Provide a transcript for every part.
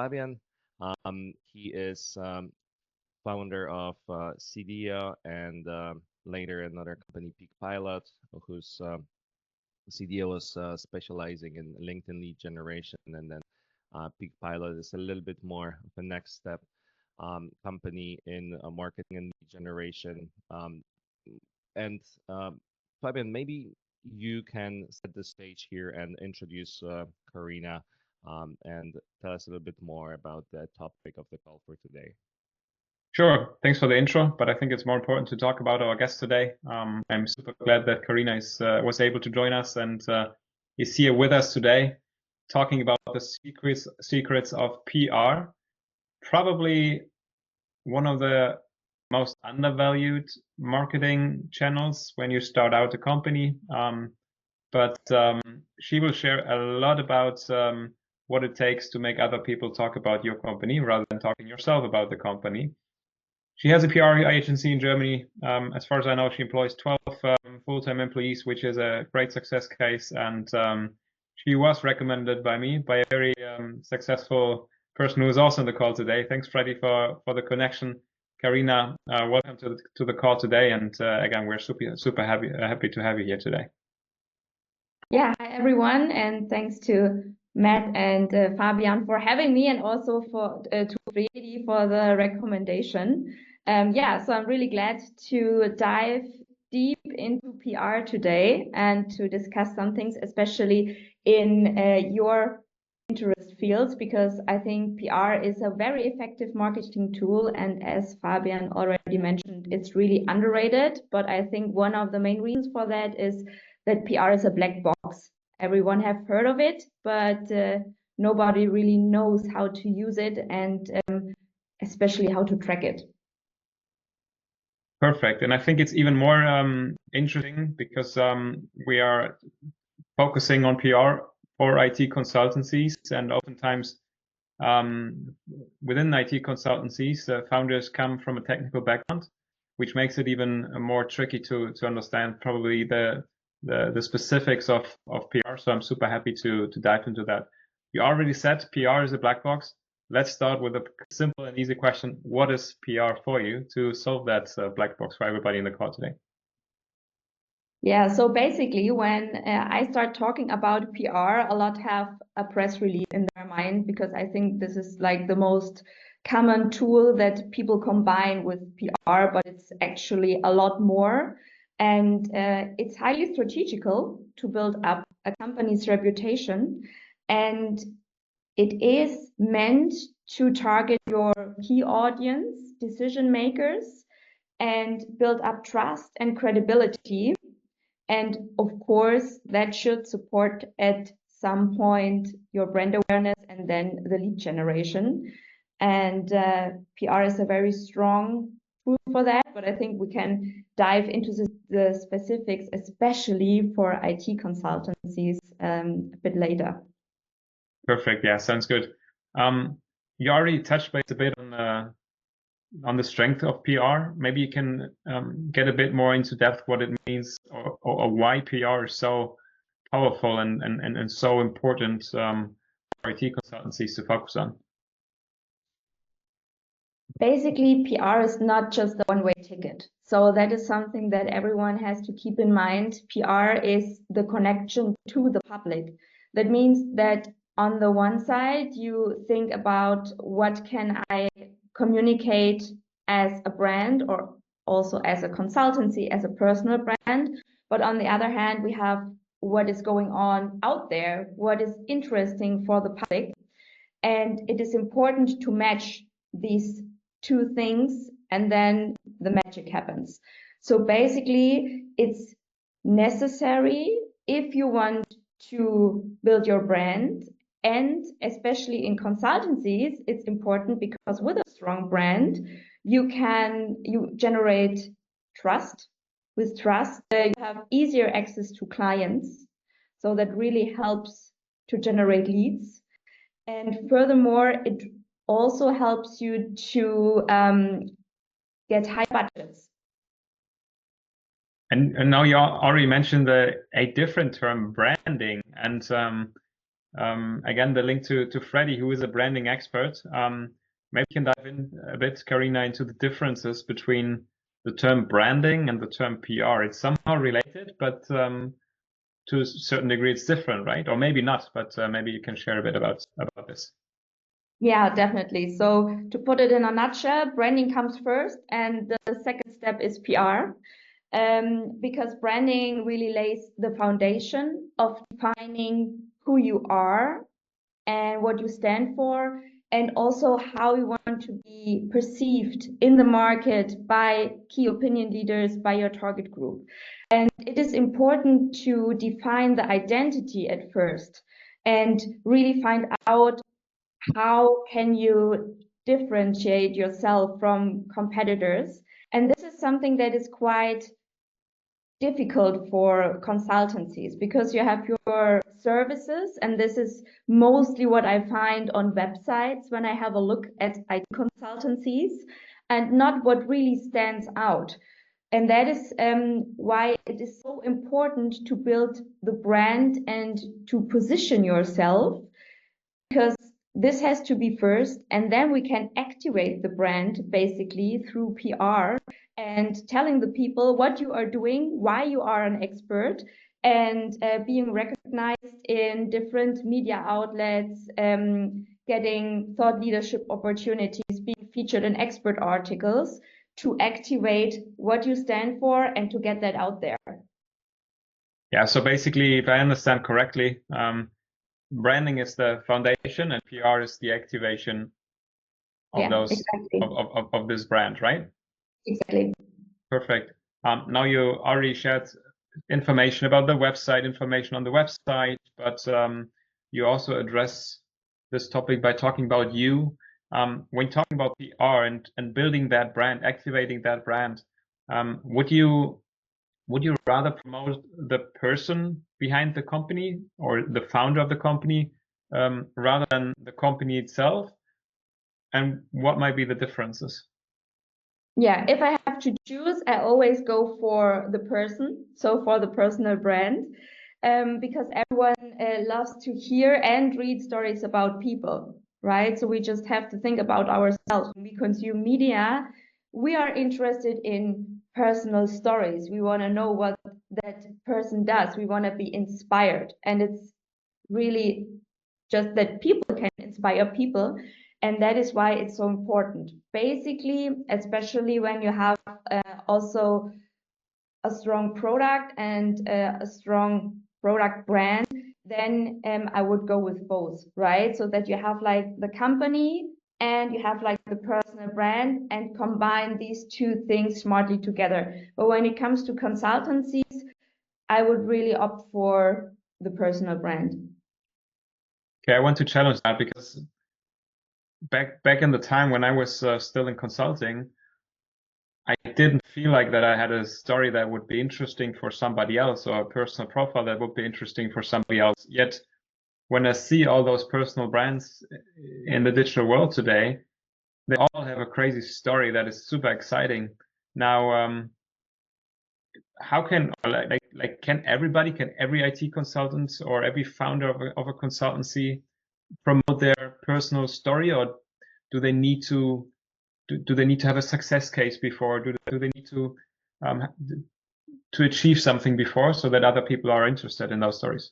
Fabian. He is founder of CDIA and later another company, Peak Pilot, whose CDIA was specializing in LinkedIn lead generation, and then Peak Pilot is a little bit more of a next step company in marketing and lead generation. And Fabian, maybe you can set the stage here and introduce Carina and tell us a little bit more about the topic of the call for today. Sure. Thanks for the intro, but I think it's more important to talk about our guest today. I'm super glad that Carina was able to join us and is here with us today, talking about the secrets of PR. Probably one of the most undervalued marketing channels when you start out a company. But she will share a lot about what it takes to make other people talk about your company rather than talking yourself about the company. She has a PR agency in Germany. As far as I know, she employs 12 full-time employees, which is a great success case. And she was recommended by me by a very successful person who is also on the call today. Thanks, Freddie, for the connection. Carina, welcome to the call today. And again, we're super happy to have you here today. Yeah, hi everyone, and thanks to Matt and Fabian for having me, and also to Freddy for the recommendation. Yeah, so I'm really glad to dive deep into PR today and to discuss some things, especially in your interest fields, because I think PR is a very effective marketing tool, and as Fabian already mentioned, it's really underrated. But I think one of the main reasons for that is that PR is a black box. Everyone have heard of it, but nobody really knows how to use it, and especially how to track it. Perfect. And I think it's even more interesting because we are focusing on PR for IT consultancies, and oftentimes within IT consultancies, founders come from a technical background, which makes it even more tricky to understand probably the specifics of PR. So I'm super happy to dive into that. You already said PR is a black box. Let's start with a simple and easy question. What is PR for you to solve that black box for everybody in the call today? Yeah, so basically when I start talking about PR, a lot have a press release in their mind, because I think this is like the most common tool that people combine with PR, but it's actually a lot more. And it's highly strategical to build up a company's reputation. And it is meant to target your key audience, decision makers, and build up trust and credibility. And of course, that should support at some point your brand awareness and then the lead generation. And PR is a very strong tool for that, but I think we can dive into the specifics, especially for IT consultancies, a bit later. Perfect. Yeah, sounds good. You already touched base a bit on the strength of PR. Maybe you can get a bit more into depth what it means or why PR is so powerful and so important for IT consultancies to focus on. Basically, PR is not just a one-way ticket. So that is something that everyone has to keep in mind. PR is the connection to the public. That means that on the one side, you think about what can I communicate as a brand or also as a consultancy, as a personal brand. But on the other hand, we have what is going on out there, what is interesting for the public. And it is important to match these two things, and then the magic happens. So basically, it's necessary if you want to build your brand, and especially in consultancies, it's important because with a strong brand, you generate trust. With trust, you have easier access to clients, so that really helps to generate leads. And furthermore, it also helps you to get high budgets. And now you already mentioned a different term, branding. And Again, the link to Freddie, who is a branding expert. Maybe you can dive in a bit, Carina, into the differences between the term branding and the term PR. It's somehow related, but to a certain degree it's different, right? Or maybe not, but maybe you can share a bit about this. Yeah, definitely. So to put it in a nutshell, branding comes first, and the second step is PR. Because branding really lays the foundation of defining who you are and what you stand for, and also how you want to be perceived in the market by key opinion leaders, by your target group. And it is important to define the identity at first and really find out how can you differentiate yourself from competitors. And this is something that is quite difficult for consultancies because you have your services, and this is mostly what I find on websites when I have a look at IT consultancies, and not what really stands out. And that is why it is so important to build the brand and to position yourself, because this has to be first, and then we can activate the brand basically through PR and telling the people what you are doing, why you are an expert, and being recognized in different media outlets, getting thought leadership opportunities, being featured in expert articles to activate what you stand for and to get that out there. Yeah, so basically, if I understand correctly, branding is the foundation and PR is the activation of those exactly. of this brand, right? Exactly. Perfect. Now you already shared information about the website, information on the website, but you also address this topic by talking about you. When talking about PR and building that brand, activating that brand, would you rather promote the person behind the company or the founder of the company rather than the company itself? And what might be the differences? Yeah, if I have to choose, I always go for the person, so for the personal brand, because everyone loves to hear and read stories about people, right? So we just have to think about ourselves. When we consume media, we are interested in personal stories. We want to know what that person does. We want to be inspired. And it's really just that people can inspire people. And that is why it's so important. Basically, especially when you have also a strong product and a strong product brand, then I would go with both, right? So that you have like the company and you have like the personal brand and combine these two things smartly together. But when it comes to consultancies, I would really opt for the personal brand. Okay, I want to challenge that because back in the time when I was still in consulting, I didn't feel like that I had a story that would be interesting for somebody else or a personal profile that would be interesting for somebody else. Yet when I see all those personal brands in the digital world today, they all have a crazy story that is super exciting. Now, how can can every IT consultant or every founder of a consultancy promote their personal story, or do they need to have a success case before? Do they need to achieve something before so that other people are interested in those stories?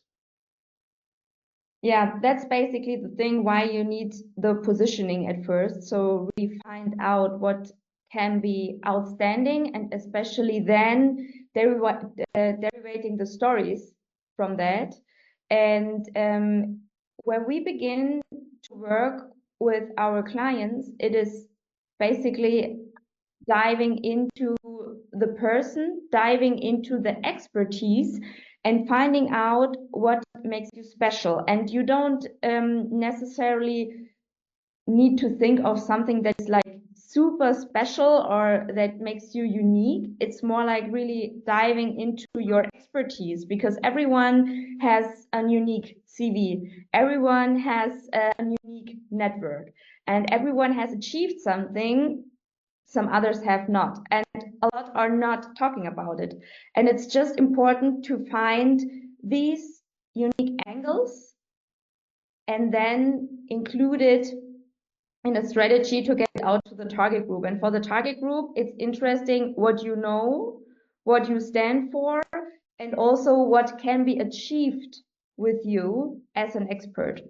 Yeah, that's basically the thing why you need the positioning at first. So really find out what can be outstanding, and especially then derivating the stories from that. And when we begin to work with our clients, it is basically diving into the person, diving into the expertise, and finding out what makes you special. And you don't necessarily need to think of something that's like super special or that makes you unique. It's more like really diving into your expertise, because everyone has a unique CV, everyone has a unique network, and everyone has achieved something some others have not, and a lot are not talking about it. And it's just important to find these unique angles and then include it in a strategy to get it out to the target group. And for the target group, it's interesting what you know, what you stand for, and also what can be achieved with you as an expert.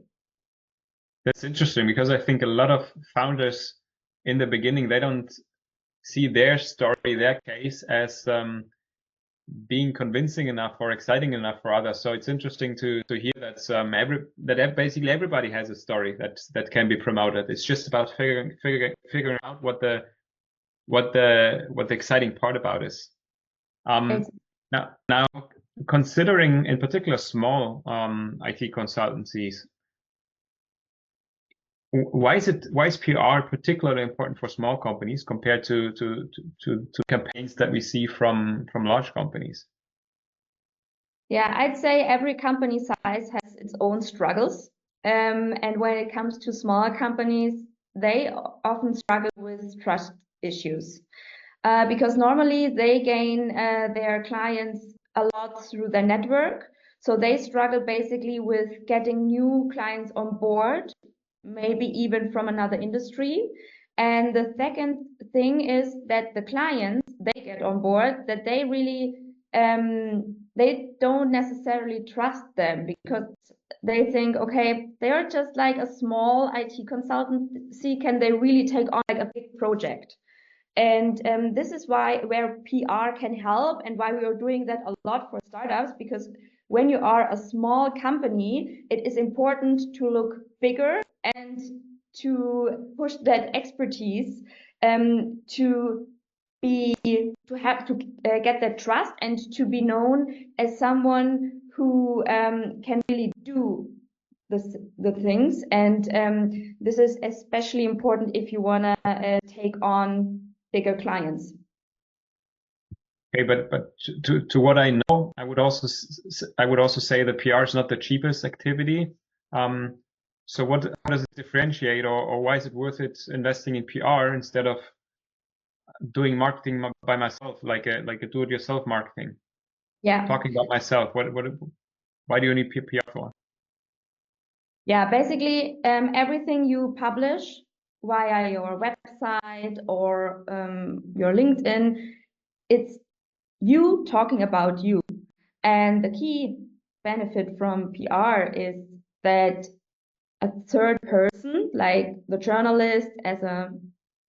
That's interesting, because I think a lot of founders in the beginning, they don't see their story, their case as being convincing enough or exciting enough for others. So it's interesting to hear that basically everybody has a story that can be promoted. It's just about figuring out what the exciting part about is. Now considering in particular small IT consultancies, why is PR particularly important for small companies compared to campaigns that we see from large companies? Yeah, I'd say every company size has its own struggles. And when it comes to smaller companies, they often struggle with trust issues. Because normally they gain their clients a lot through their network. So they struggle basically with getting new clients on board, maybe even from another industry. And the second thing is that the clients they get on board, that they really they don't necessarily trust them, because they think, okay, they're just like a small IT consultancy. Can they really take on like a big project? And this is where PR can help, and why we are doing that a lot for startups, because when you are a small company, it is important to look bigger and to push that expertise, to get that trust and to be known as someone who can really do the things. And this is especially important if you want to take on bigger clients. Okay, but to what I know, I would also say that PR is not the cheapest activity. So how does it differentiate, or why is it worth it investing in PR instead of doing marketing by myself, like a do-it-yourself marketing? Yeah. Talking about myself. Why do you need PR for? Yeah, basically everything you publish via your website or your LinkedIn, it's you talking about you. And the key benefit from PR is that a third person, like the journalist as a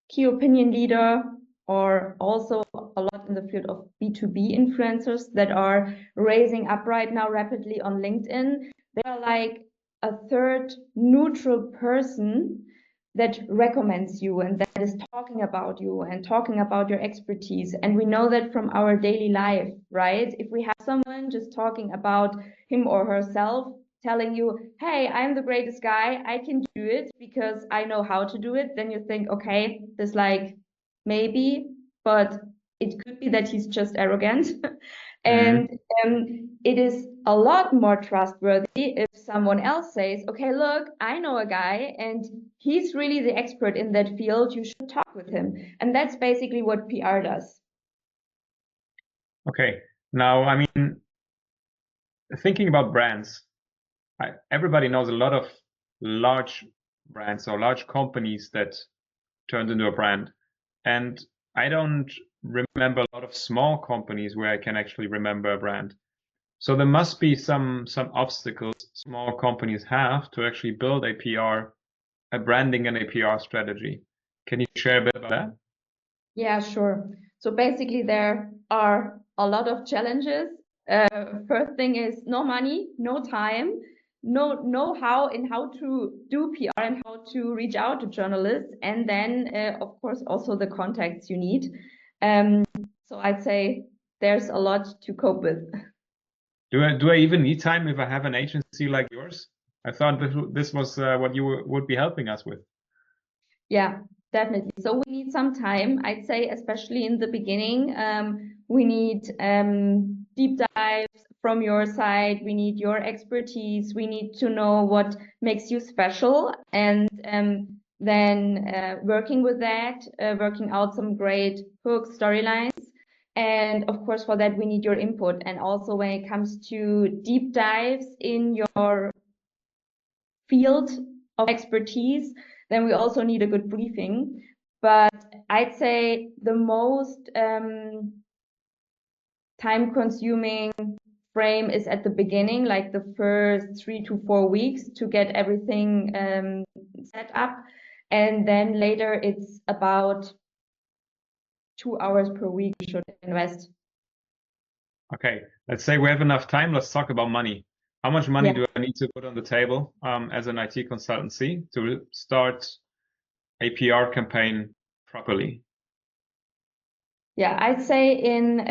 key opinion leader, or also a lot in the field of B2B influencers that are raising up right now rapidly on LinkedIn, they are like a third neutral person that recommends you and that is talking about you and talking about your expertise. And we know that from our daily life, right? If we have someone just talking about him or herself, telling you, hey, I'm the greatest guy, I can do it because I know how to do it, then you think, okay, this like maybe, but it could be that he's just arrogant. And it is a lot more trustworthy if someone else says, okay, look, I know a guy and he's really the expert in that field, you should talk with him. And that's basically what PR does. Okay, now, I mean, thinking about brands, everybody knows a lot of large brands or large companies that turned into a brand. And I don't remember a lot of small companies where I can actually remember a brand. So there must be some obstacles small companies have to actually build a branding and a PR strategy. Can you share a bit about that? Yeah, sure. So basically there are a lot of challenges. First thing is no money, no time, no know-how in how to do PR and how to reach out to journalists, and then of course also the contacts you need. So I'd say there's a lot to cope with. Do I even need time if I have an agency like yours? I thought this was what you would be helping us with. Yeah, definitely. So we need some time, I'd say, especially in the beginning. We need deep dives from your side. We need your expertise. We need to know what makes you special, and then working with that, working out some great hook storylines. And of course, for that, we need your input. And also when it comes to deep dives in your field of expertise, then we also need a good briefing. But I'd say the most time-consuming frame is at the beginning, like the first 3 to 4 weeks to get everything set up. And then later it's about 2 hours per week you should invest. Okay, let's say we have enough time. Let's talk about money. How much money Yeah. do I need to put on the table as an IT consultancy to start a PR campaign properly? Yeah, I'd say in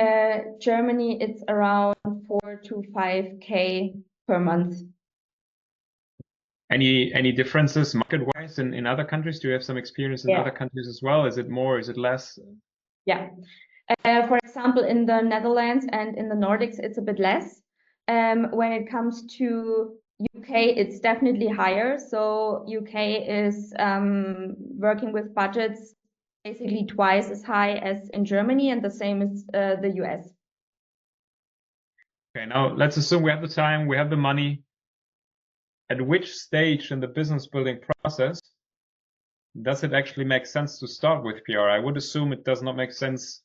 Germany it's around 4 to 5K per month. Any differences market-wise in other countries? Do you have some experience in Yeah. other countries as well? Is it more? Is it less? Yeah. For example, in the Netherlands and in the Nordics, it's a bit less. When it comes to UK, it's definitely higher. So UK is working with budgets basically twice as high as in Germany, and the same as the US. Okay, now let's assume we have the time, we have the money. At which stage in the business building process does it actually make sense to start with PR? I would assume it does not make sense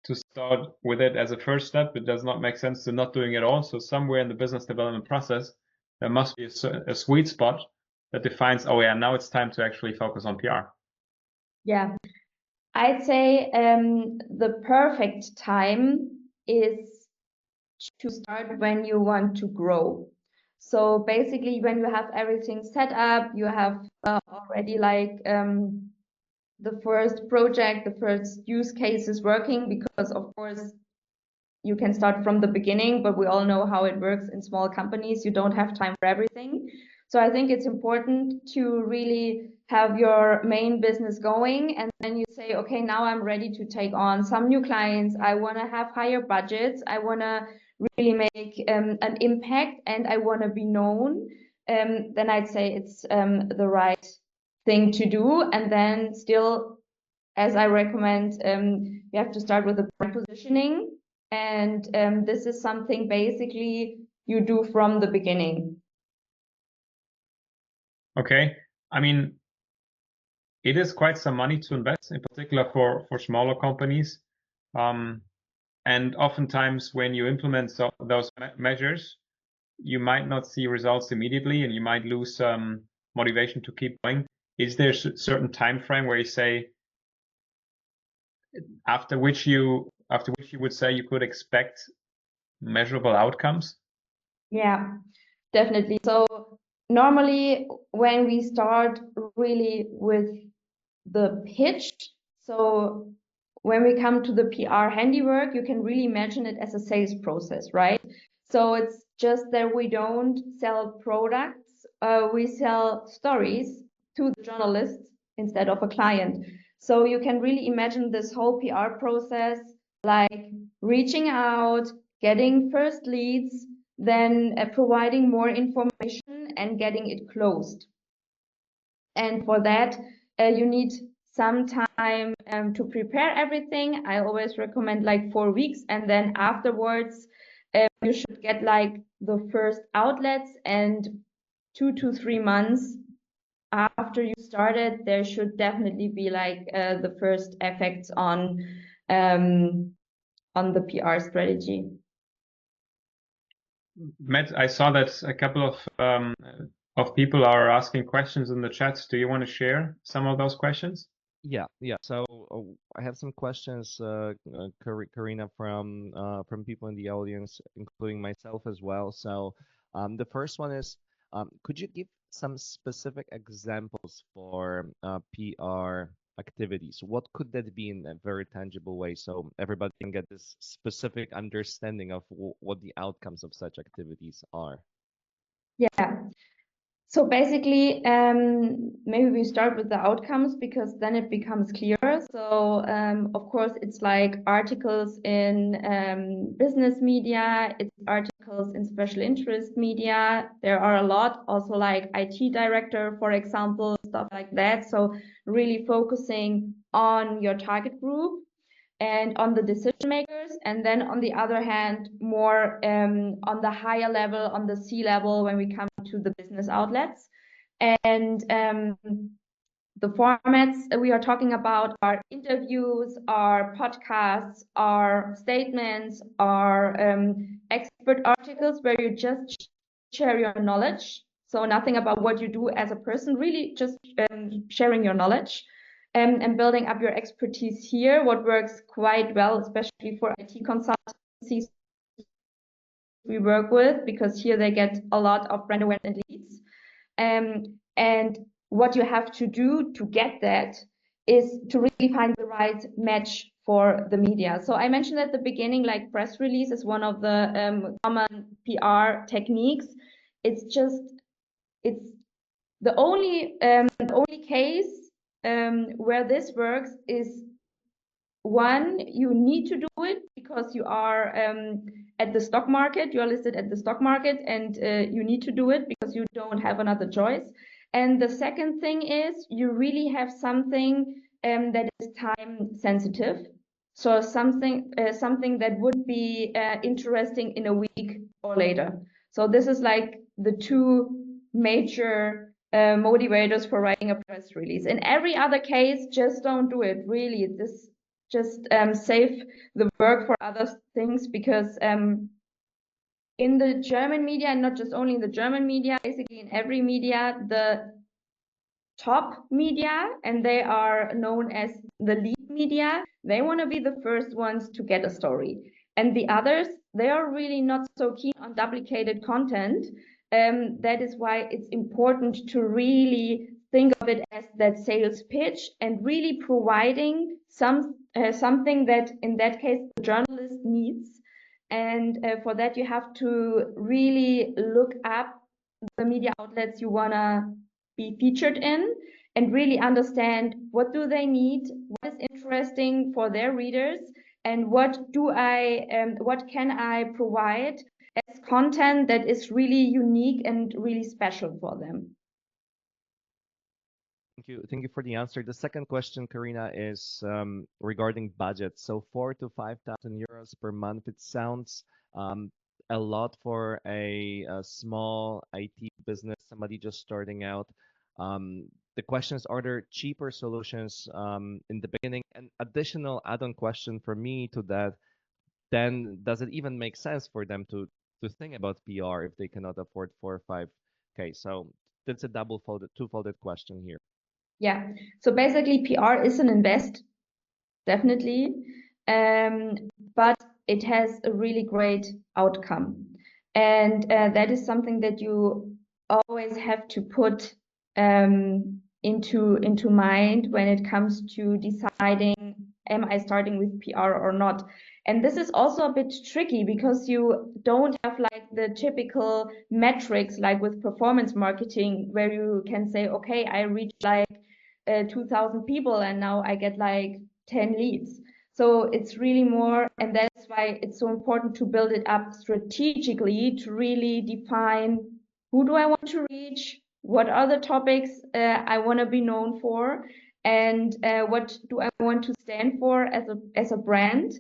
to start with it as a first step. It does not make sense to not doing it all. So somewhere in the business development process, there must be a sweet spot that defines, oh yeah, now it's time to actually focus on PR. Yeah, I'd say the perfect time is to start when you want to grow. So basically, when you have everything set up, you have already like the first project, the first use cases working, because of course you can start from the beginning, but we all know how it works in small companies. You don't have time for everything. So I think it's important to really have your main business going, and then you say, okay, now I'm ready to take on some new clients. I want to have higher budgets. I want to really make an impact, and I want to be known. Then I'd say it's the right thing to do. And then still, as I recommend, you have to start with the brand positioning. And this is something basically you do from the beginning. Okay. I mean, it is quite some money to invest, in particular for smaller companies. And oftentimes when you implement those measures, you might not see results immediately and you might lose motivation to keep going. Is there a certain time frame where you say after which you would say you could expect measurable outcomes? Yeah, definitely. So normally when we start really with the pitch, so when we come to the PR handiwork, you can really imagine it as a sales process, right? So it's just that we don't sell products, we sell stories to the journalists instead of a client. So you can really imagine this whole PR process like reaching out, getting first leads, then providing more information and getting it closed. And for that, you need some time to prepare everything. I always recommend like 4 weeks, and then afterwards you should get like the first outlets, and 2 to 3 months after you started, there should definitely be like the first effects on the PR strategy. Matt, I saw that a couple of people are asking questions in the chat. Do you want to share some of those questions? Yeah. So I have some questions, Karina, from people in the audience, including myself as well. So the first one is, could you give some specific examples for PR activities? What could that be in a very tangible way, so everybody can get this specific understanding of what the outcomes of such activities are? Yeah. So basically, maybe we start with the outcomes because then it becomes clearer. So of course, it's like articles in business media, it's articles in special interest media. There are a lot, also like IT director, for example, stuff like that. So really focusing on your target group and on the decision makers, and then on the other hand, more on the higher level, on the C level, when we come to the business outlets. And the formats we are talking about are interviews, are podcasts, are statements, are expert articles where you just share your knowledge. So nothing about what you do as a person, really just sharing your knowledge and building up your expertise here. What works quite well, especially for IT consultancies we work with, because here they get a lot of brand awareness and leads. And what you have to do to get that is to really find the right match for the media. So I mentioned at the beginning, like press release is one of the common PR techniques. It's the only case where this works is one, you need to do it because you are at the stock market, you are listed at the stock market, and you need to do it because you don't have another choice. And the second thing is you really have something that is time sensitive. So something that would be interesting in a week or later. So this is like the two major motivators for writing a press release. In every other case, just don't do it. Really, this just save the work for other things, because in the German media, and not just only in the German media, basically in every media, the top media, and they are known as the lead media, they want to be the first ones to get a story. And the others, they are really not so keen on duplicated content. That is why it's important to really think of it as that sales pitch and really providing something that in that case the journalist needs. And for that you have to really look up the media outlets you want to be featured in and really understand what do they need, what is interesting for their readers, and what can I provide as content that is really unique and really special for them. Thank you for the answer. The second question, Karina, is regarding budget. So 4 to 5,000 euros per month. It sounds a lot for a small IT business, somebody just starting out. The question is, are there cheaper solutions in the beginning? An additional add-on question for me to that, then does it even make sense for them to think about PR if they cannot afford 4 or 5K? So that's a two-folded question here. Yeah. So basically, PR is an invest, definitely, but it has a really great outcome, and that is something that you always have to put into mind when it comes to deciding, am I starting with PR or not? And this is also a bit tricky because you don't have like the typical metrics like with performance marketing where you can say, okay, I reached like 2,000 people and now I get like 10 leads. So it's really more, and that's why it's so important to build it up strategically to really define who do I want to reach, what are the topics I want to be known for, and what do I want to stand for as a brand.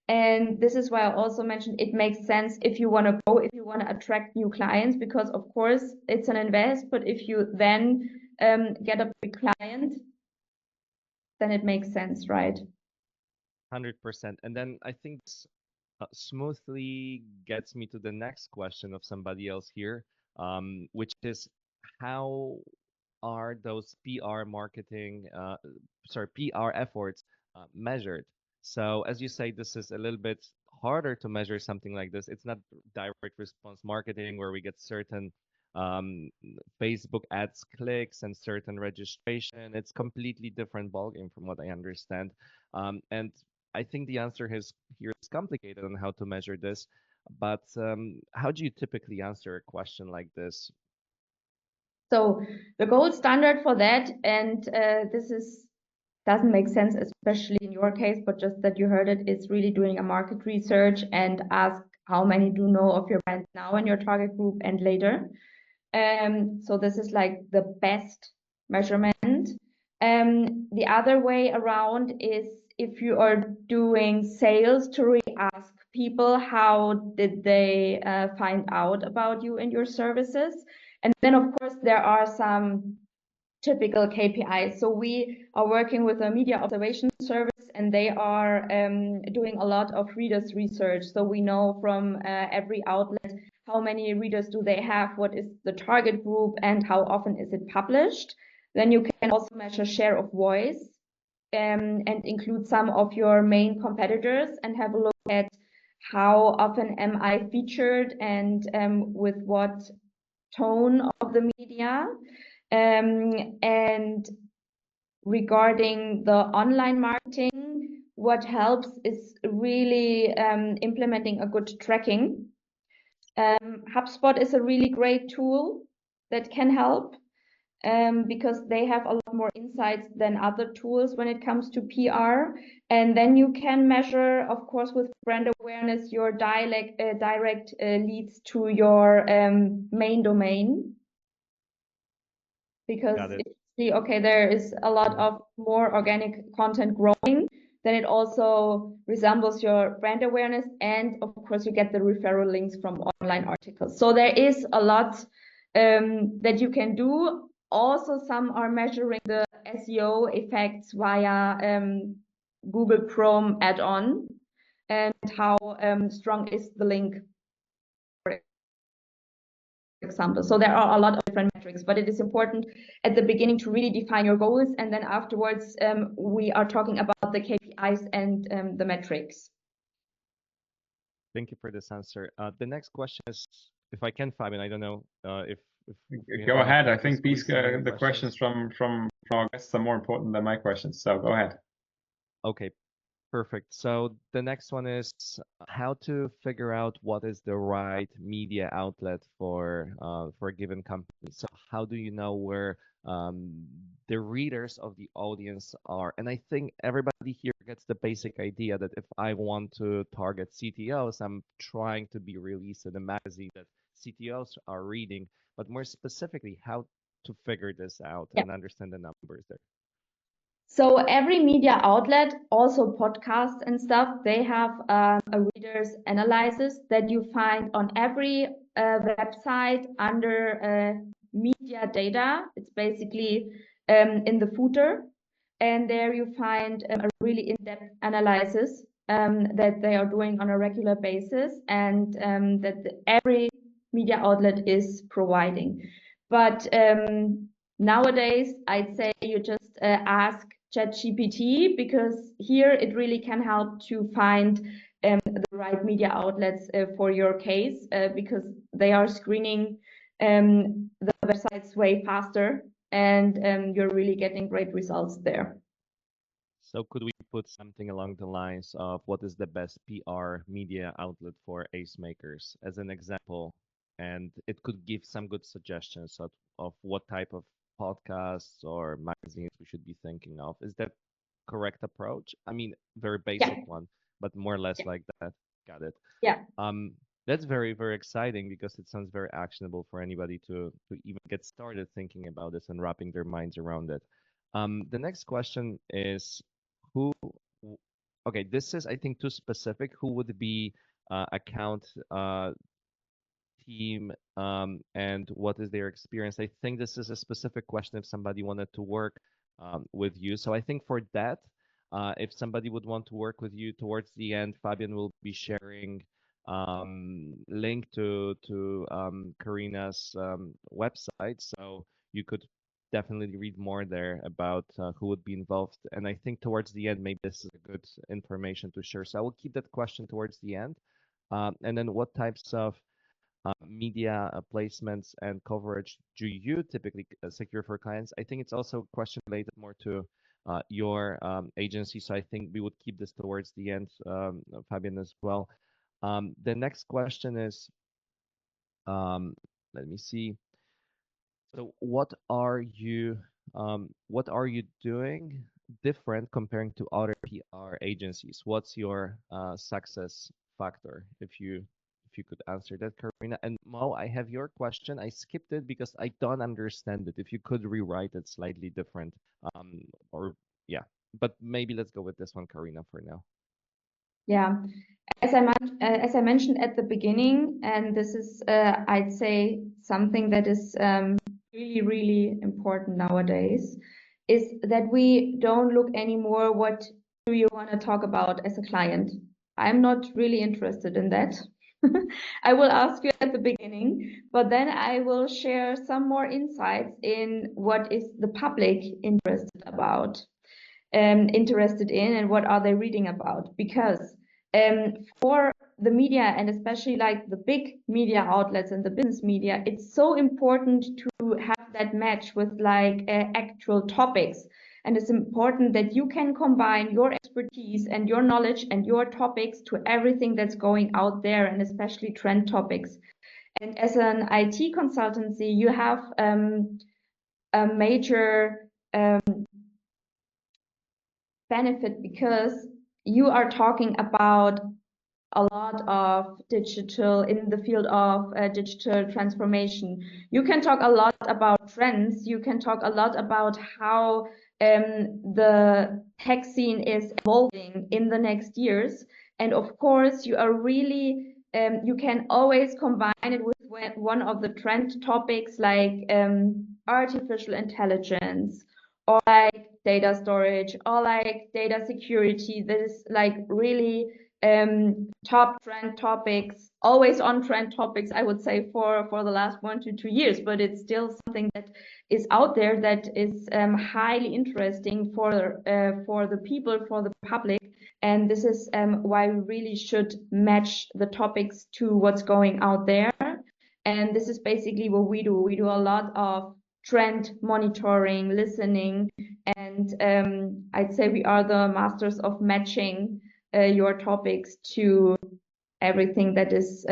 And this is why I also mentioned it makes sense if you want to grow, if you want to attract new clients, because of course it's an invest, but if you then get a big client, then it makes sense, right? 100%. And then I think smoothly gets me to the next question of somebody else here, which is how are those PR efforts measured? So as you say, this is a little bit harder to measure something like this. It's not direct response marketing where we get certain um, Facebook ads clicks and certain registration. It's completely different ballgame from what I understand. And I think the answer here is complicated on how to measure this. But how do you typically answer a question like this? So the gold standard for that, and this doesn't make sense, especially in your case, but just that you heard it, is really doing a market research and ask how many do know of your brand now in your target group and later. So this is like the best measurement. The other way around is if you are doing sales to really ask people how did they find out about you and your services. And then, of course, there are some typical KPIs. So we are working with a media observation service, and they are doing a lot of readers research. So we know from every outlet how many readers do they have, what is the target group, and how often is it published. Then you can also measure share of voice and include some of your main competitors and have a look at how often am I featured and with what tone of the media. And regarding the online marketing, what helps is really implementing a good tracking. HubSpot is a really great tool that can help because they have a lot more insights than other tools when it comes to PR. And then you can measure, of course, with brand awareness, your direct leads to your main domain. Because if you see, okay, there is a lot of more organic content growing, then it also resembles your brand awareness. And of course, you get the referral links from online articles. So there is a lot that you can do. Also, some are measuring the SEO effects via Google Chrome add-on and how strong is the link, for example. So there are a lot of different metrics, but it is important at the beginning to really define your goals, and then afterwards we are talking about the KPIs and the metrics. Thank you for this answer. The next question is, if I can, Fabian, I don't know if go ahead. I think these the questions from our guests are more important than my questions. So go ahead. Okay, perfect. So the next one is how to figure out what is the right media outlet for a given company. So how do you know where the readers of the audience are? And I think everybody here gets the basic idea that if I want to target CTOs, I'm trying to be released in a magazine that CTOs are reading. But more specifically, how to figure this out and understand the numbers there. So every media outlet, also podcasts and stuff, they have a readers analysis that you find on every website under media data. It's basically in the footer. And there you find a really in-depth analysis that they are doing on a regular basis and that every media outlet is providing. But nowadays, I'd say you just ask ChatGPT, because here it really can help to find the right media outlets for your case, because they are screening the websites way faster, and you're really getting great results there. So could we put something along the lines of what is the best PR media outlet for AceMakers as an example? And it could give some good suggestions of what type of podcasts or magazines we should be thinking of. Is that correct approach? I mean, very basic one, but more or less like that. Got it. Yeah. That's very, very exciting because it sounds very actionable for anybody to even get started thinking about this and wrapping their minds around it. The next question is okay, this is, I think, too specific. Who would be account team and what is their experience? I think this is a specific question if somebody wanted to work with you. So I think for that, if somebody would want to work with you towards the end, Fabian will be sharing link to Carina's website. So you could definitely read more there about who would be involved. And I think towards the end, maybe this is a good information to share. So I will keep that question towards the end. And then what types of media placements and coverage do you typically secure for clients? I think it's also a question related more to your agency. So I think we would keep this towards the end, Fabian, as well. The next question is, let me see. So what are you doing different comparing to other PR agencies? What's your success factor? If you could answer that, Carina. And Mo, I have your question. I skipped it because I don't understand it. If you could rewrite it slightly different, or yeah, but maybe let's go with this one, Carina, for now. Yeah, as I mentioned at the beginning, and this is, I'd say, something that is really, really important nowadays, is that we don't look anymore what do you want to talk about as a client. I'm not really interested in that. I will ask you at the beginning, but then I will share some more insights in what is the public interested in and what are they reading about. Because for the media, and especially like the big media outlets and the business media, it's so important to have that match with like actual topics. And it's important that you can combine your expertise and your knowledge and your topics to everything that's going out there, and especially trend topics. And as an IT consultancy, you have a major benefit, because you are talking about a lot of digital in the field of digital transformation. You can talk a lot about trends. You can talk a lot about how the tech scene is evolving in the next years. And of course, you are really, you can always combine it with one of the trend topics like artificial intelligence, or like data storage, or like data security. That is like really top trend topics, always on trend topics, I would say, for the last 1 to 2 years, but it's still something that is out there that is highly interesting for the people, for the public. And this is why we really should match the topics to what's going out there. And this is basically what we do. We do a lot of trend monitoring, listening, and I'd say we are the masters of matching your topics to everything that is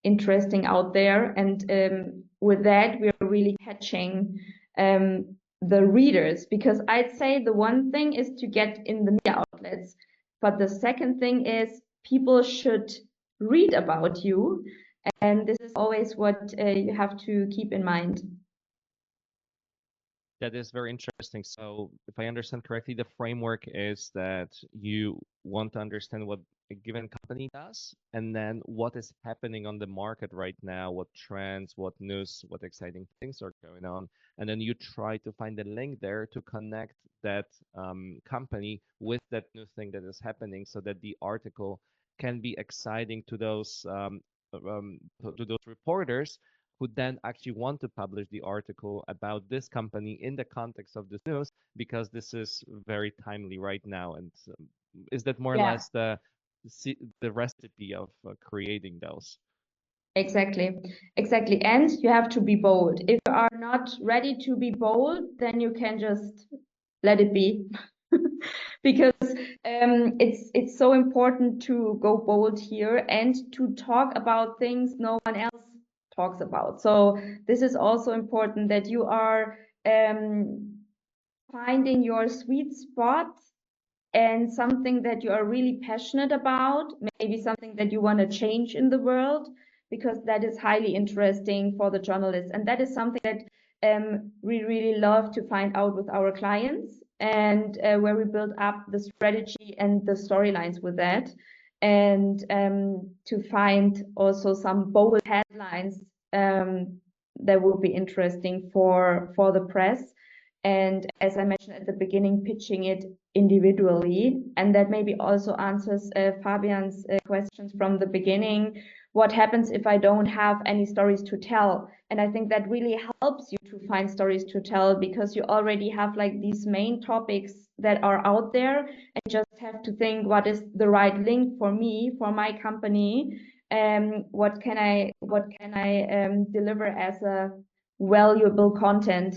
interesting out there. And with that, we are really catching the readers, because I'd say the one thing is to get in the media outlets, but the second thing is people should read about you. And this is always what you have to keep in mind. That is very interesting. So, if I understand correctly, the framework is that you want to understand what a given company does, and then what is happening on the market right now, what trends, what news, what exciting things are going on, and then you try to find a link there to connect that company with that new thing that is happening, so that the article can be exciting to those reporters who then actually want to publish the article about this company in the context of this news, because this is very timely right now. And is that more or Yeah. less the recipe of creating those? Exactly. And you have to be bold. If you are not ready to be bold, then you can just let it be. Because it's so important to go bold here and to talk about things no one else talks about. So this is also important, that you are finding your sweet spot and something that you are really passionate about, maybe something that you want to change in the world, because that is highly interesting for the journalists. And that is something that we really love to find out with our clients, and where we build up the strategy and the storylines with that. And to find also some bold headlines that will be interesting for the press. And as I mentioned at the beginning, pitching it individually. And that maybe also answers Fabian's questions from the beginning. What happens if I don't have any stories to tell? And I think that really helps you to find stories to tell, because you already have like these main topics that are out there, and just have to think, what is the right link for me, for my company? What can I deliver as a valuable content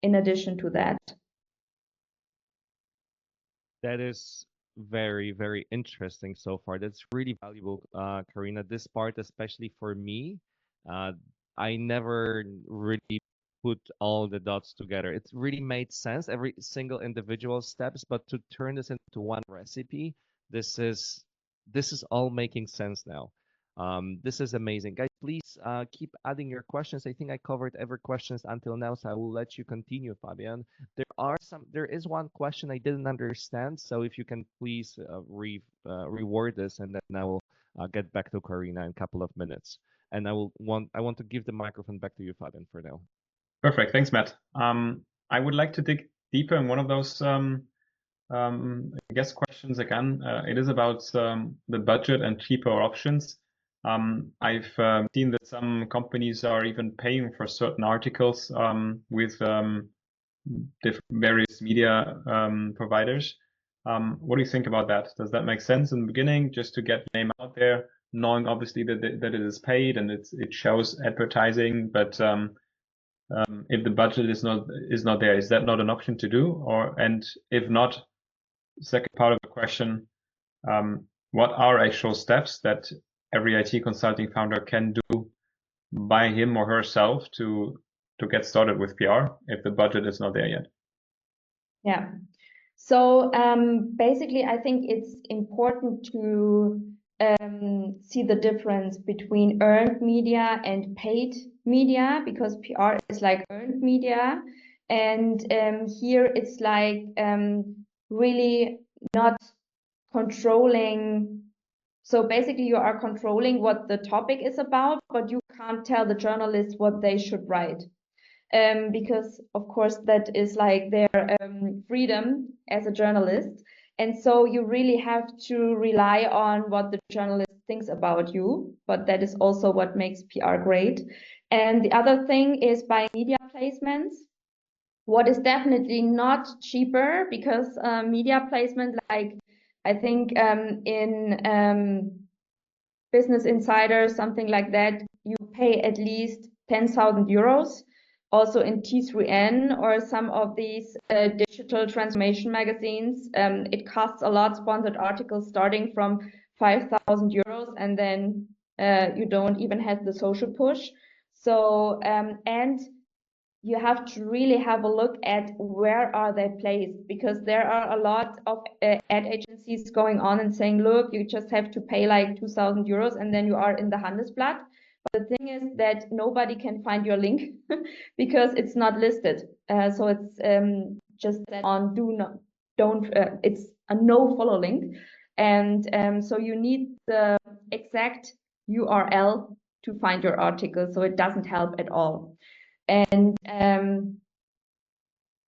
in addition to that? That is very, very interesting so far. That's really valuable, Karina. This part, especially for me, uh, I never really put all the dots together. It really made sense, every single individual steps, but to turn this into one recipe, this is this is all making sense now. This is amazing. Guys, please keep adding your questions. I think I covered every questions until now, so I will let you continue, Fabian. There is one question I didn't understand, so if you can please reword this, and then I will get back to Karina in a couple of minutes. And I want to give the microphone back to you, Fabian, for now. Perfect. Thanks, Matt. I would like to dig deeper in one of those I guess questions again. It is about the budget and cheaper options. I've seen that some companies are even paying for certain articles with various media providers. What do you think about that? Does that make sense in the beginning, just to get the name out there, knowing obviously that it is paid and it shows advertising, but if the budget is not there, is that not an option to do? Or and if not, second part of the question, what are actual steps that every IT consulting founder can do by him or herself to get started with PR if the budget is not there yet? Yeah. So basically, I think it's important to see the difference between earned media and paid media, because PR is like earned media. And here it's like really not controlling. So basically, you are controlling what the topic is about, but you can't tell the journalists what they should write. Because of course that is like their freedom as a journalist. And so you really have to rely on what the journalist thinks about you, but that is also what makes PR great. And the other thing is by media placements. What is definitely not cheaper, because media placement, like I think in Business Insider, something like that, you pay at least 10,000 euros. Also in T3N or some of these digital transformation magazines, it costs a lot. Sponsored articles starting from 5,000 euros, and then you don't even have the social push. So and you have to really have a look at where are they placed, because there are a lot of ad agencies going on and saying, look, you just have to pay like 2,000 euros and then you are in the Handelsblatt. But the thing is that nobody can find your link because it's not listed. So it's just on it's a no follow link. And so you need the exact URL to find your article. So it doesn't help at all. And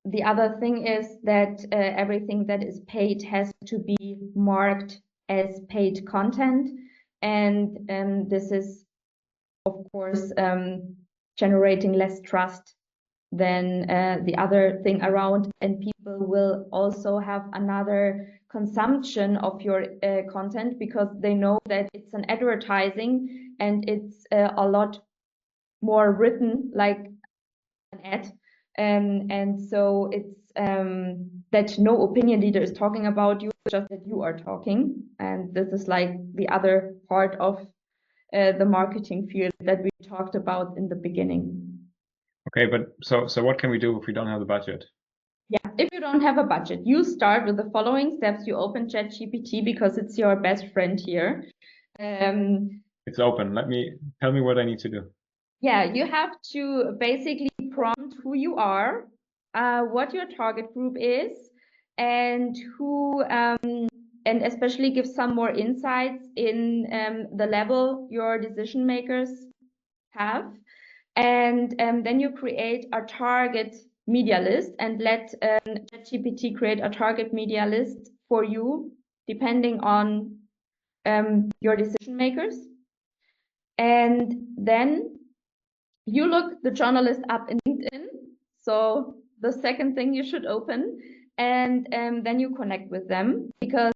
the other thing is that everything that is paid has to be marked as paid content. And this is, of course, generating less trust than the other thing around. And people will also have another consumption of your content, because they know that it's an advertising and it's a lot more written like an ad. And so it's that no opinion leader is talking about you, just that you are talking. And this is like the other part of the marketing field that we talked about in the beginning. Okay, but so what can we do if we don't have the budget? Yeah, if you don't have a budget, you start with the following steps. You open ChatGPT because it's your best friend here. It's open. Tell me what I need to do. Yeah, you have to basically prompt who you are, what your target group is, and who, and especially give some more insights in the level your decision makers have. And then you create a target media list and let ChatGPT create a target media list for you, depending on your decision makers. And then you look the journalist up in LinkedIn. So the second thing you should open, and then you connect with them, because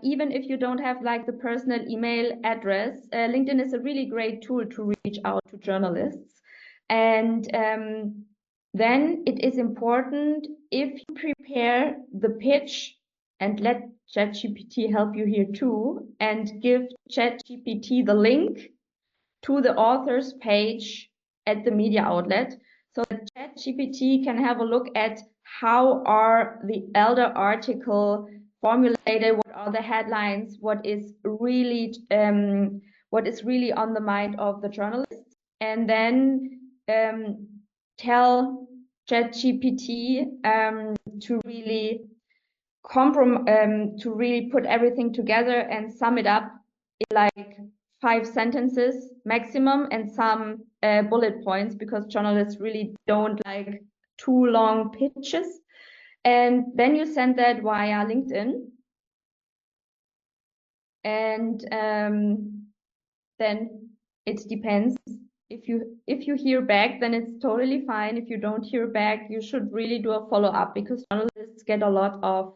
even if you don't have like the personal email address, LinkedIn is a really great tool to reach out to journalists. And then it is important, if you prepare the pitch, and let ChatGPT help you here too, and give ChatGPT the link to the author's page at the media outlet, so that ChatGPT can have a look at how are the elder article formulated, what are the headlines, what is really on the mind of the journalist, and then tell ChatGPT to really put everything together and sum it up in like 5 sentences maximum and some bullet points, because journalists really don't like too long pitches. And then you send that via LinkedIn. And then it depends. If you hear back, then it's totally fine. If you don't hear back, you should really do a follow-up, because journalists get a lot of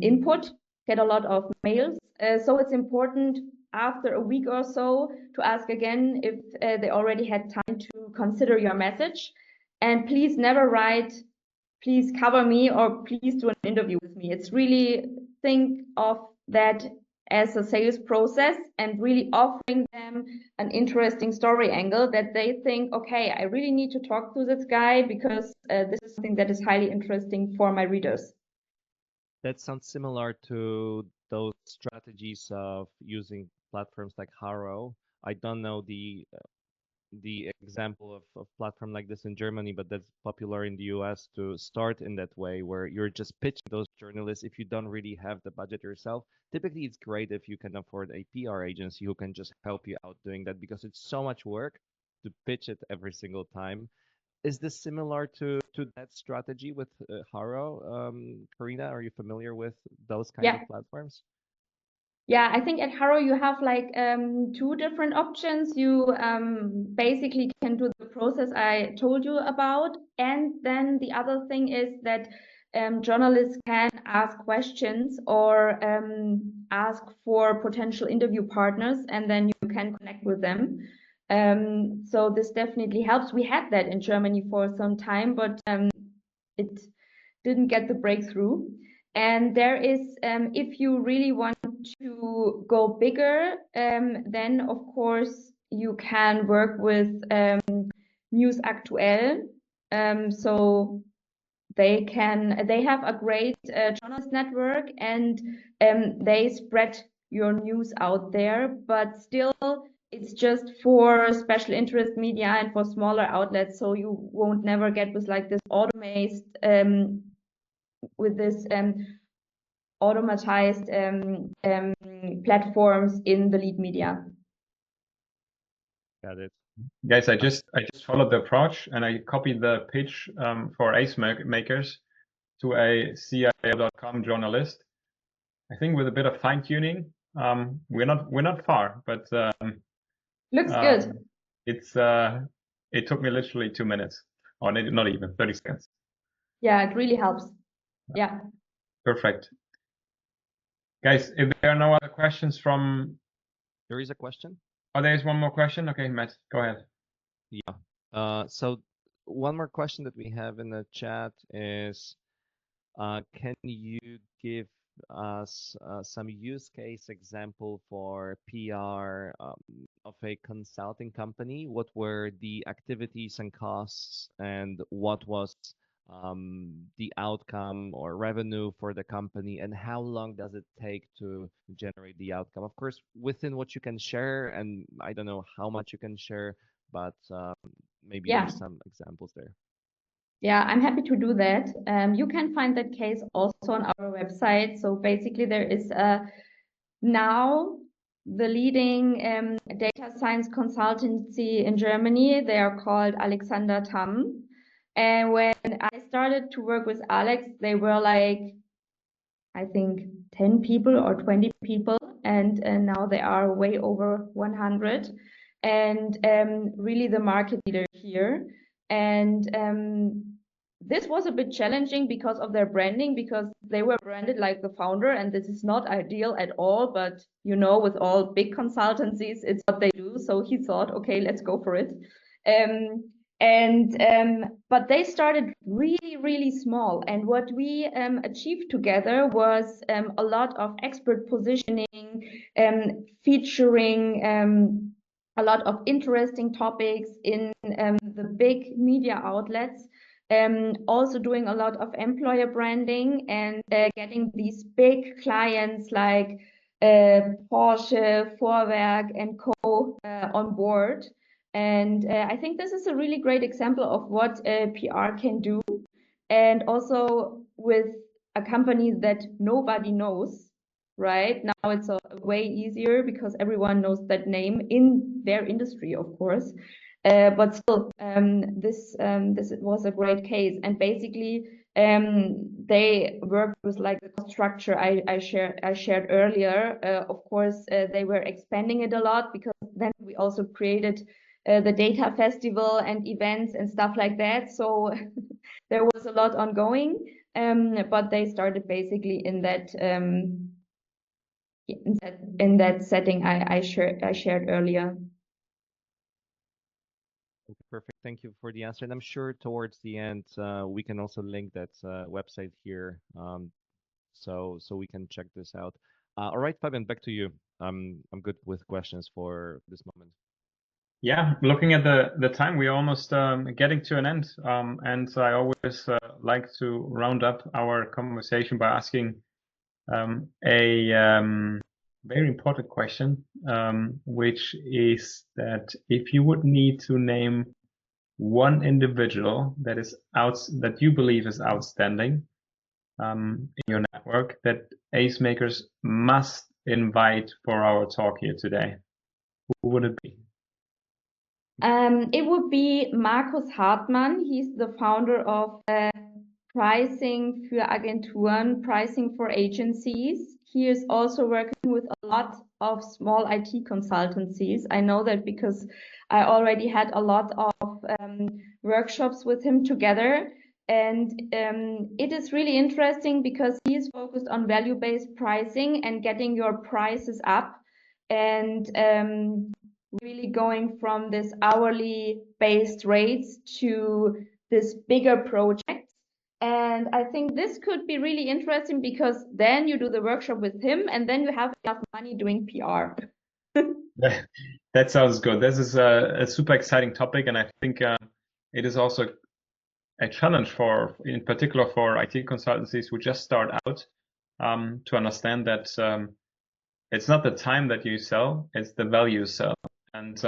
input, get a lot of mails. So it's important after a week or so to ask again if they already had time to consider your message. And please never write, please cover me, or please do an interview with me. It's really, think of that as a sales process and really offering them an interesting story angle that they think, okay, I really need to talk to this guy because this is something that is highly interesting for my readers. That sounds similar to those strategies of using platforms like Haro. I don't know the example of a platform like this in Germany, but that's popular in the US, to start in that way where you're just pitching those journalists if you don't really have the budget yourself. Typically, it's great if you can afford a PR agency who can just help you out doing that, because it's so much work to pitch it every single time. Is this similar to that strategy with Haro? Carina, are you familiar with those kinds of platforms? Yeah, I think at Haro you have like 2 different options. You basically can do the process I told you about, and then the other thing is that journalists can ask questions or ask for potential interview partners, and then you can connect with them. So this definitely helps. We had that in Germany for some time, but it didn't get the breakthrough. And there is, if you really want to go bigger, then of course you can work with News Aktuell. So they have a great journalist network, and they spread your news out there, but still it's just for special interest media and for smaller outlets. So you won't never get with like this automated automatized platforms in the lead media. Got it. Guys, I just followed the approach and I copied the pitch for AceMakers to a CIO.com journalist. I think with a bit of fine tuning, we're not far, but looks good. It took me literally 2 minutes, or not even 30 seconds. Yeah, it really helps. Yeah. Perfect. Guys, if there are no other questions from... There is a question. Oh, there is one more question. Okay, Matt, go ahead. Yeah. So one more question that we have in the chat is, can you give us some use case example for PR of a consulting company? What were the activities and costs, and what was the outcome or revenue for the company, and how long does it take to generate the outcome? Of course, within what you can share, and I don't know how much you can share, but maybe there's some examples there. Yeah, I'm happy to do that. You can find that case also on our website. So basically there is now the leading data science consultancy in Germany. They are called Alexander Tamm. And when I started to work with Alex, they were like, I think 10 people or 20 people, and now they are way over 100, and really the market leader here. And this was a bit challenging because of their branding, because they were branded like the founder, and this is not ideal at all, but you know, with all big consultancies, it's what they do. So he thought, okay, let's go for it. But they started really small, and what we achieved together was a lot of expert positioning, featuring a lot of interesting topics in the big media outlets, also doing a lot of employer branding, and getting these big clients like Porsche, Vorwerk and Co. On board. And I think this is a really great example of what PR can do, and also with a company that nobody knows. right? Now it's way easier because everyone knows that name in their industry, of course. But still, this was a great case, and basically, they worked with like the cost structure I shared earlier. Of course, they were expanding it a lot because then we also created the data festival and events and stuff like that. So there was a lot ongoing, but they started basically in that setting I shared earlier. Perfect. Thank you for the answer. And I'm sure towards the end, we can also link that website here, so we can check this out. All right, Fabian, back to you. I'm good with questions for this moment. Yeah, looking at the time, we're almost getting to an end. And I always like to round up our conversation by asking a very important question, which is that if you would need to name one individual that you believe is outstanding in your network that AceMakers must invite for our talk here today, who would it be? It would be Markus Hartmann. He's the founder of Pricing für Agenturen, Pricing for Agencies. He is also working with a lot of small IT consultancies. I know that because I already had a lot of workshops with him together. And it is really interesting because he is focused on value-based pricing and getting your prices up, and really going from this hourly based rates to this bigger projects. And I think this could be really interesting because then you do the workshop with him and then you have enough money doing PR. That sounds good. This is a super exciting topic, and I think it is also a challenge in particular for IT consultancies who just start out, to understand that it's not the time that you sell, it's the value you sell. And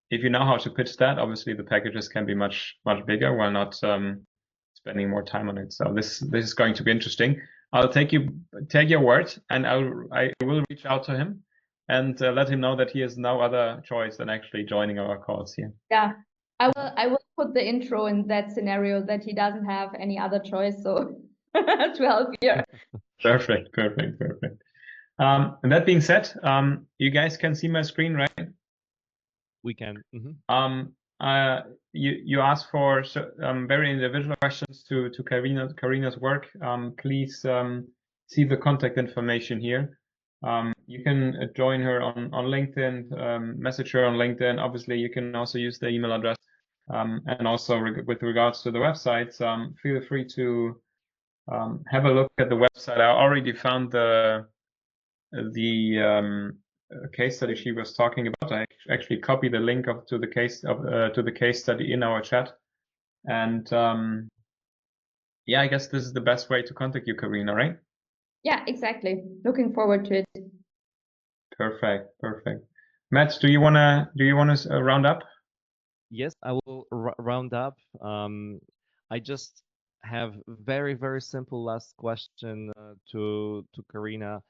if you know how to pitch that, obviously the packages can be much bigger while not spending more time on it. So this is going to be interesting. I'll take your word, and I will reach out to him and let him know that he has no other choice than actually joining our calls here. Yeah, I will put the intro in that scenario that he doesn't have any other choice, so to help here. Perfect. And that being said, you guys can see my screen, right? We can. You asked for very individual questions to Carina's work. Please see the contact information here. You can join her on LinkedIn, message her on LinkedIn. Obviously, you can also use the email address. And also with regards to the website, feel free to have a look at the website. I already found the case study she was talking about. I actually copied the link to the case study in our chat, and yeah, I guess this is the best way to contact you, Carina, right? Yeah, exactly. Looking forward to it. Perfect. Matt, do you wanna round up? Yes, I will round up. I just have very, very simple last question to Carina,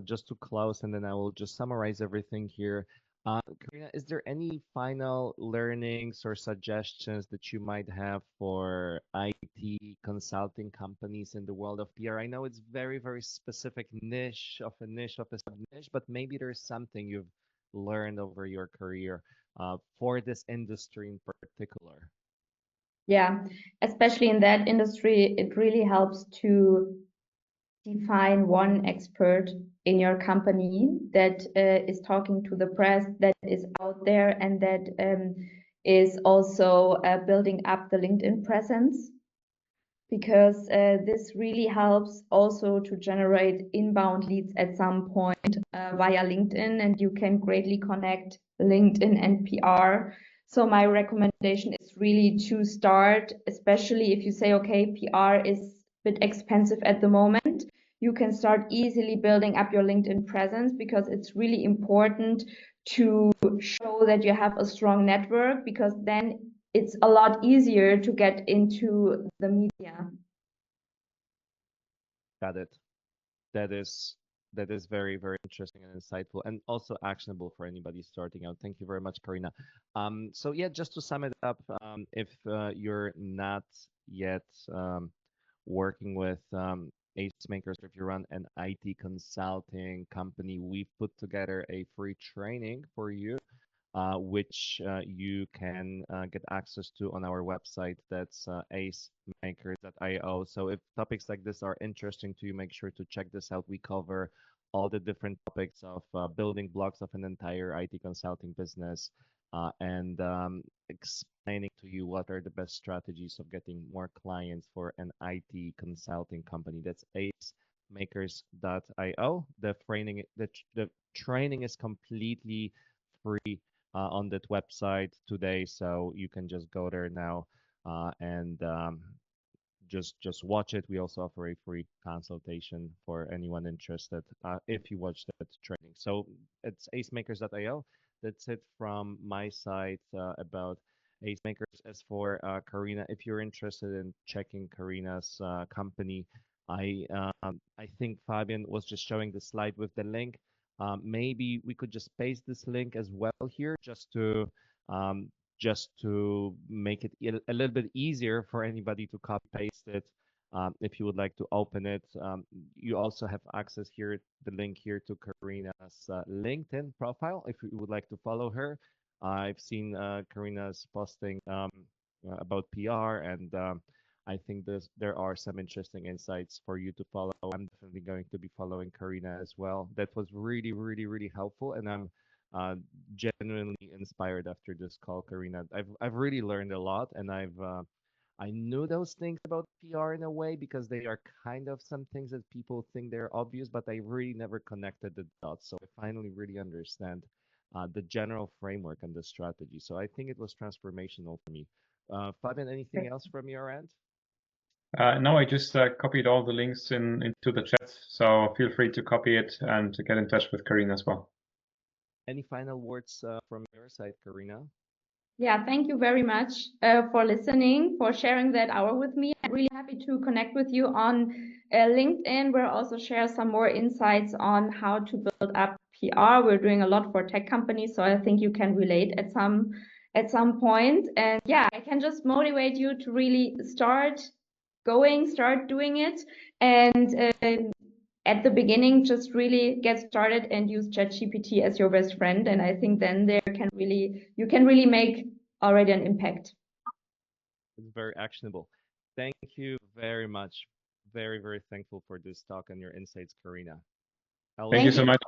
just to close, and then I will just summarize everything here. Carina, is there any final learnings or suggestions that you might have for IT consulting companies in the world of PR? I know it's very, very specific niche of a sub niche, but maybe there's something you've learned over your career for this industry in particular. Yeah, especially in that industry, it really helps to define one expert in your company that is talking to the press, that is out there, and that is also building up the LinkedIn presence, because this really helps also to generate inbound leads at some point via LinkedIn, and you can greatly connect LinkedIn and PR. So my recommendation is really to start, especially if you say, okay, PR is a bit expensive at the moment. You can start easily building up your LinkedIn presence, because it's really important to show that you have a strong network, because then it's a lot easier to get into the media. Got it. That is that is very, very interesting and insightful, and also actionable for anybody starting out. Thank you very much, Karina. So yeah, just to sum it up, if you're not yet working with AceMakers, if you run an IT consulting company, we've put together a free training for you, which you can get access to on our website. That's acemakers.io. So if topics like this are interesting to you, make sure to check this out. We cover all the different topics of building blocks of an entire IT consulting business, and explaining to you what are the best strategies of getting more clients for an IT consulting company. That's acemakers.io. The training is completely free on that website today, so you can just go there now and just watch it. We also offer a free consultation for anyone interested if you watch that training. So it's acemakers.io. That's it from my side about AceMakers. As for Karina, if you're interested in checking Karina's company, I think Fabian was just showing the slide with the link. Maybe we could just paste this link as well here, um, just to make it a little bit easier for anybody to copy paste it. If you would like to open it, you also have access here, the link here to Karina's LinkedIn profile if you would like to follow her. I've seen Karina's posting about PR, and I think there are some interesting insights for you to follow. I'm definitely going to be following Karina as well. That was really, really, really helpful, and I'm uh, genuinely inspired after this call, Karina. I've really learned a lot, and I knew those things about PR in a way because they are kind of some things that people think they're obvious, but I really never connected the dots. So I finally really understand the general framework and the strategy. So I think it was transformational for me. Fabian, anything else from your end? No, I just copied all the links into the chat, so feel free to copy it and to get in touch with Karina as well. Any final words from your side, Karina? Yeah, thank you very much for listening, for sharing that hour with me. I'm really happy to connect with you on LinkedIn. We'll also share some more insights on how to build up PR. We're doing a lot for tech companies, so I think you can relate at some point. And yeah, I can just motivate you to really start doing it, and at the beginning, just really get started and use ChatGPT as your best friend. And I think then you can really make already an impact. It's very actionable. Thank you very much. Very, very thankful for this talk and your insights, Karina. Thank you so much.